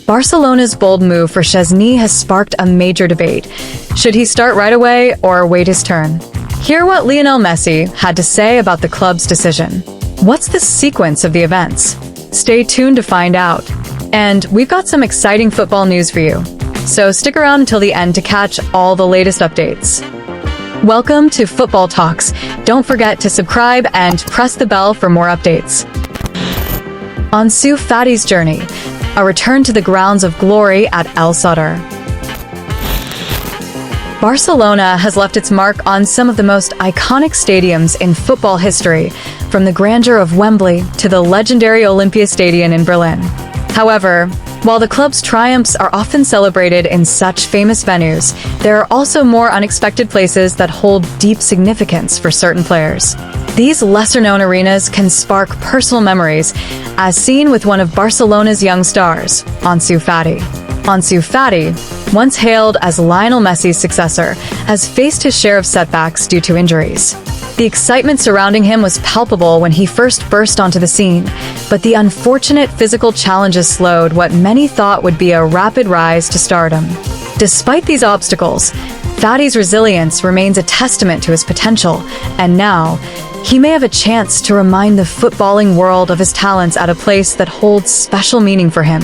Barcelona's bold move for Szczęsny has sparked a major debate. Should he start right away or wait his turn? Hear what Lionel Messi had to say about the club's decision. What's the sequence of the events? Stay tuned to find out. And we've got some exciting football news for you. So stick around until the end to catch all the latest updates. Welcome to Football Talks. Don't forget to subscribe and press the bell for more updates. Ansu Fati's journey. A return to the grounds of glory at Sadar. Barcelona has left its mark on some of the most iconic stadiums in football history, from the grandeur of Wembley to the legendary Olympiastadion in Berlin. However, while the club's triumphs are often celebrated in such famous venues, there are also more unexpected places that hold deep significance for certain players. These lesser-known arenas can spark personal memories, as seen with one of Barcelona's young stars, Ansu Fati. Ansu Fati, once hailed as Lionel Messi's successor, has faced his share of setbacks due to injuries. The excitement surrounding him was palpable when he first burst onto the scene, but the unfortunate physical challenges slowed what many thought would be a rapid rise to stardom. Despite these obstacles, Fati's resilience remains a testament to his potential, and now, he may have a chance to remind the footballing world of his talents at a place that holds special meaning for him.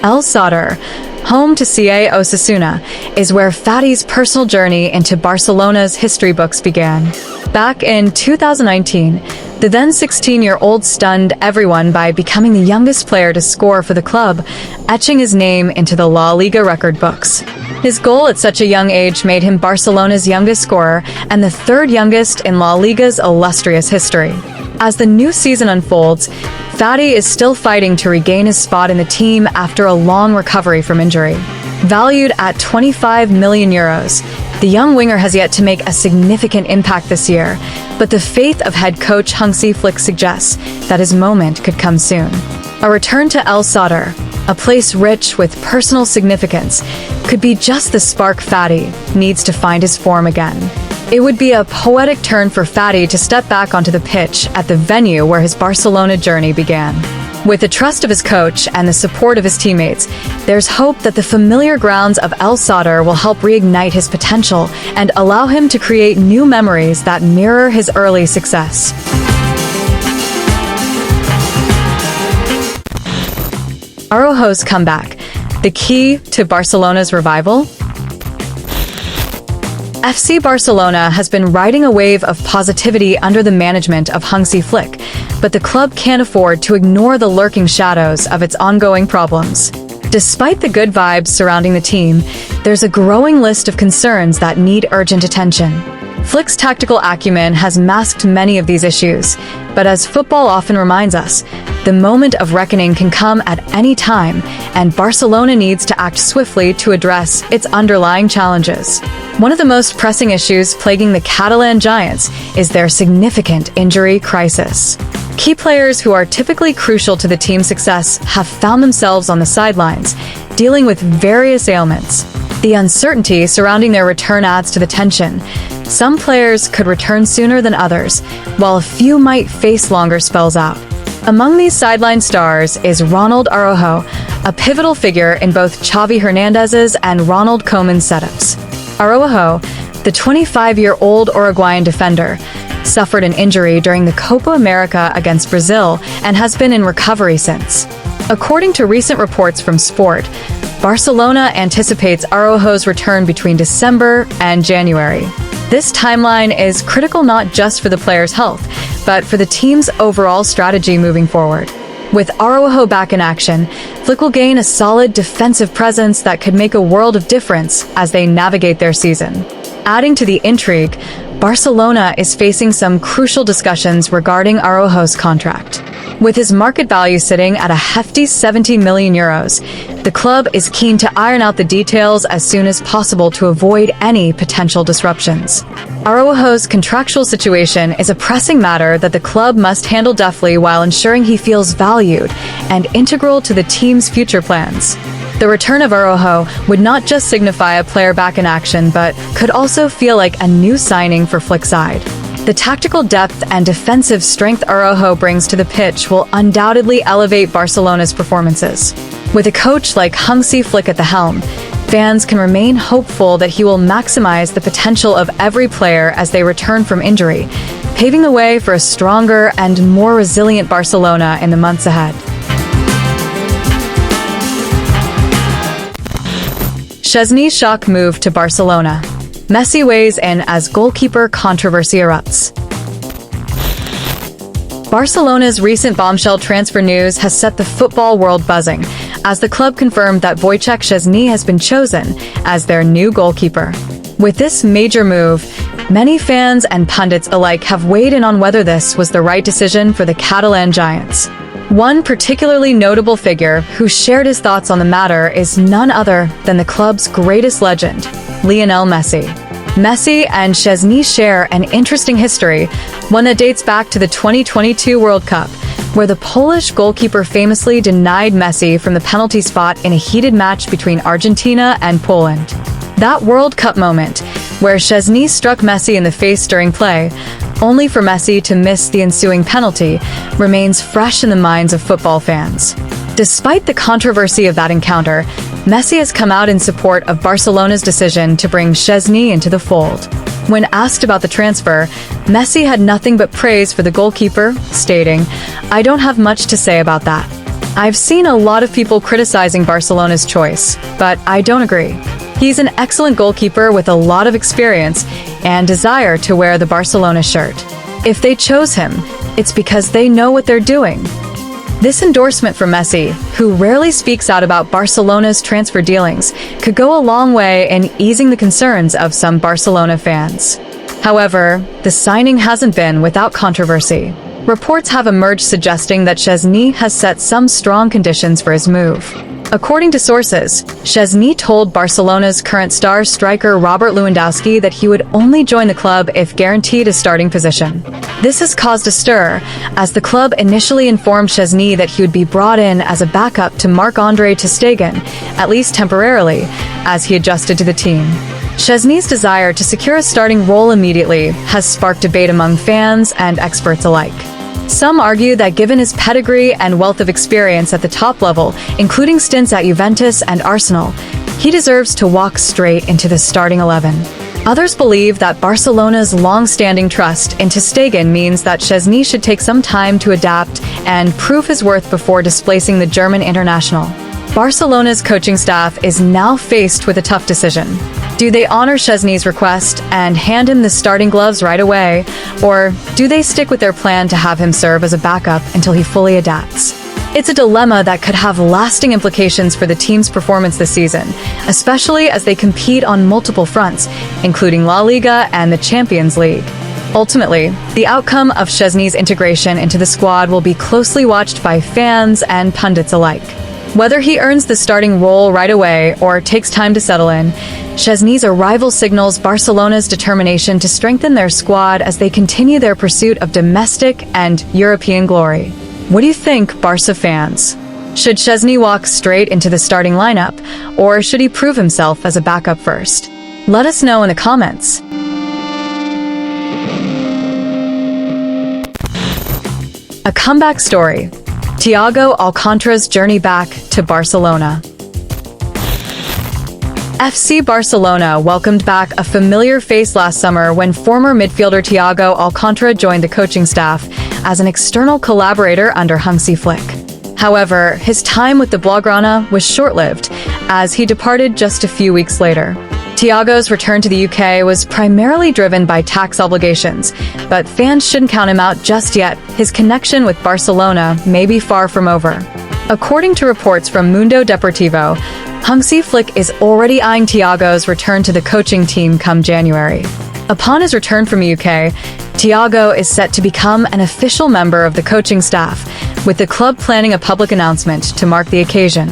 Sadar, home to CA Osasuna, is where Fati's personal journey into Barcelona's history books began. Back in 2019, the then 16-year-old stunned everyone by becoming the youngest player to score for the club, etching his name into the La Liga record books. His goal at such a young age made him Barcelona's youngest scorer and the third youngest in La Liga's illustrious history. As the new season unfolds, Fati is still fighting to regain his spot in the team after a long recovery from injury. Valued at €25 million, the young winger has yet to make a significant impact this year, but the faith of head coach Hansi Flick suggests that his moment could come soon. A return to Sadar, a place rich with personal significance, could be just the spark Fati needs to find his form again. It would be a poetic turn for Fati to step back onto the pitch at the venue where his Barcelona journey began. With the trust of his coach and the support of his teammates, there's hope that the familiar grounds of Sadar will help reignite his potential and allow him to create new memories that mirror his early success. Araujo's comeback, the key to Barcelona's revival? FC Barcelona has been riding a wave of positivity under the management of Hansi Flick, but the club can't afford to ignore the lurking shadows of its ongoing problems. Despite the good vibes surrounding the team, there's a growing list of concerns that need urgent attention. Flick's tactical acumen has masked many of these issues, but as football often reminds us, the moment of reckoning can come at any time, and Barcelona needs to act swiftly to address its underlying challenges. One of the most pressing issues plaguing the Catalan Giants is their significant injury crisis. Key players who are typically crucial to the team's success have found themselves on the sidelines, dealing with various ailments. The uncertainty surrounding their return adds to the tension. Some players could return sooner than others, while a few might face longer spells out. Among these sideline stars is Ronald Araujo, a pivotal figure in both Xavi Hernandez's and Ronald Koeman's setups. Araujo, the 25-year-old Uruguayan defender, suffered an injury during the Copa America against Brazil and has been in recovery since. According to recent reports from Sport, Barcelona anticipates Araujo's return between December and January. This timeline is critical not just for the player's health, but for the team's overall strategy moving forward. With Araujo back in action, Flick will gain a solid defensive presence that could make a world of difference as they navigate their season. Adding to the intrigue, Barcelona is facing some crucial discussions regarding Araujo's contract. With his market value sitting at a hefty €70 million, the club is keen to iron out the details as soon as possible to avoid any potential disruptions. Araujo's contractual situation is a pressing matter that the club must handle deftly while ensuring he feels valued and integral to the team's future plans. The return of Araujo would not just signify a player back in action, but could also feel like a new signing for Flick's side. The tactical depth and defensive strength Araujo brings to the pitch will undoubtedly elevate Barcelona's performances. With a coach like Hansi Flick at the helm, fans can remain hopeful that he will maximize the potential of every player as they return from injury, paving the way for a stronger and more resilient Barcelona in the months ahead. Szczęsny's shock move to Barcelona. Messi weighs in as goalkeeper controversy erupts. Barcelona's recent bombshell transfer news has set the football world buzzing, as the club confirmed that Wojciech Szczęsny has been chosen as their new goalkeeper. With this major move, many fans and pundits alike have weighed in on whether this was the right decision for the Catalan giants. One particularly notable figure who shared his thoughts on the matter is none other than the club's greatest legend, Lionel Messi. Messi and Szczęsny share an interesting history, one that dates back to the 2022 World Cup, where the Polish goalkeeper famously denied Messi from the penalty spot in a heated match between Argentina and Poland. That World Cup moment, where Szczęsny struck Messi in the face during play, only for Messi to miss the ensuing penalty, remains fresh in the minds of football fans. Despite the controversy of that encounter, Messi has come out in support of Barcelona's decision to bring Szczęsny into the fold. When asked about the transfer, Messi had nothing but praise for the goalkeeper, stating, "I don't have much to say about that. I've seen a lot of people criticizing Barcelona's choice, but I don't agree. He's an excellent goalkeeper with a lot of experience and desire to wear the Barcelona shirt. If they chose him, it's because they know what they're doing." This endorsement from Messi, who rarely speaks out about Barcelona's transfer dealings, could go a long way in easing the concerns of some Barcelona fans. However, the signing hasn't been without controversy. Reports have emerged suggesting that Szczęsny has set some strong conditions for his move. According to sources, Szczęsny told Barcelona's current star striker Robert Lewandowski that he would only join the club if guaranteed a starting position. This has caused a stir, as the club initially informed Szczęsny that he would be brought in as a backup to Marc-Andre ter Stegen, at least temporarily, as he adjusted to the team. Szczęsny's desire to secure a starting role immediately has sparked debate among fans and experts alike. Some argue that given his pedigree and wealth of experience at the top level, including stints at Juventus and Arsenal, he deserves to walk straight into the starting 11. Others believe that Barcelona's long-standing trust in ter Stegen means that Szczęsny should take some time to adapt and prove his worth before displacing the German international. Barcelona's coaching staff is now faced with a tough decision. Do they honor Szczęsny's request and hand him the starting gloves right away, or do they stick with their plan to have him serve as a backup until he fully adapts? It's a dilemma that could have lasting implications for the team's performance this season, especially as they compete on multiple fronts, including La Liga and the Champions League. Ultimately, the outcome of Szczęsny's integration into the squad will be closely watched by fans and pundits alike. Whether he earns the starting role right away or takes time to settle in, Szczęsny's arrival signals Barcelona's determination to strengthen their squad as they continue their pursuit of domestic and European glory. What do you think, Barca fans? Should Szczęsny walk straight into the starting lineup, or should he prove himself as a backup first? Let us know in the comments. A comeback story. Thiago Alcantara's journey back to Barcelona. FC Barcelona welcomed back a familiar face last summer when former midfielder Thiago Alcantara joined the coaching staff as an external collaborator under Hansi Flick. However, his time with the Blaugrana was short-lived, as he departed just a few weeks later. Thiago's return to the UK was primarily driven by tax obligations, but fans shouldn't count him out just yet. His connection with Barcelona may be far from over. According to reports from Mundo Deportivo, Hansi Flick is already eyeing Thiago's return to the coaching team come January. Upon his return from UK, Thiago is set to become an official member of the coaching staff, with the club planning a public announcement to mark the occasion.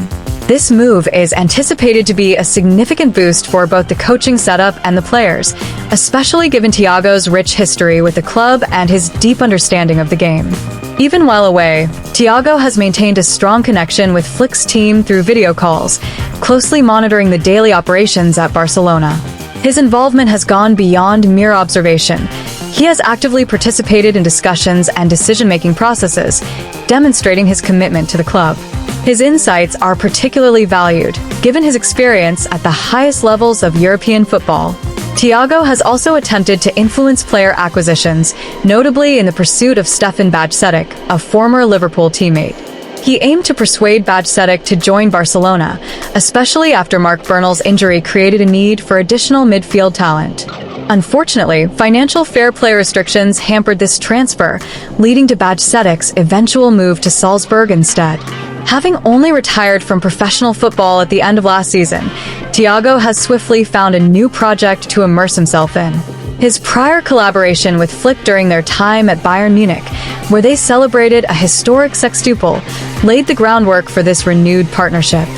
This move is anticipated to be a significant boost for both the coaching setup and the players, especially given Thiago's rich history with the club and his deep understanding of the game. Even while away, Thiago has maintained a strong connection with Flick's team through video calls, closely monitoring the daily operations at Barcelona. His involvement has gone beyond mere observation. He has actively participated in discussions and decision-making processes, demonstrating his commitment to the club. His insights are particularly valued, given his experience at the highest levels of European football. Thiago has also attempted to influence player acquisitions, notably in the pursuit of Stefan Bajcetic, a former Liverpool teammate. He aimed to persuade Bajcetic to join Barcelona, especially after Marc Bernal's injury created a need for additional midfield talent. Unfortunately, financial fair play restrictions hampered this transfer, leading to Bajcetic's eventual move to Salzburg instead. Having only retired from professional football at the end of last season, Thiago has swiftly found a new project to immerse himself in. His prior collaboration with Flick during their time at Bayern Munich, where they celebrated a historic sextuple, laid the groundwork for this renewed partnership.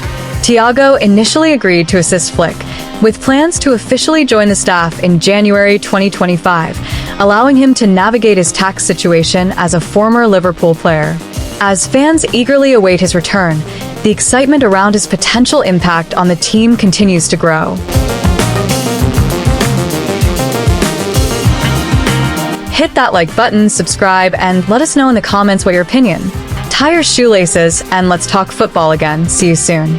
Thiago initially agreed to assist Flick, with plans to officially join the staff in January 2025, allowing him to navigate his tax situation as a former Liverpool player. As fans eagerly await his return, the excitement around his potential impact on the team continues to grow. Hit that like button, subscribe, and let us know in the comments what your opinion. Tie your shoelaces and let's talk football again. See you soon.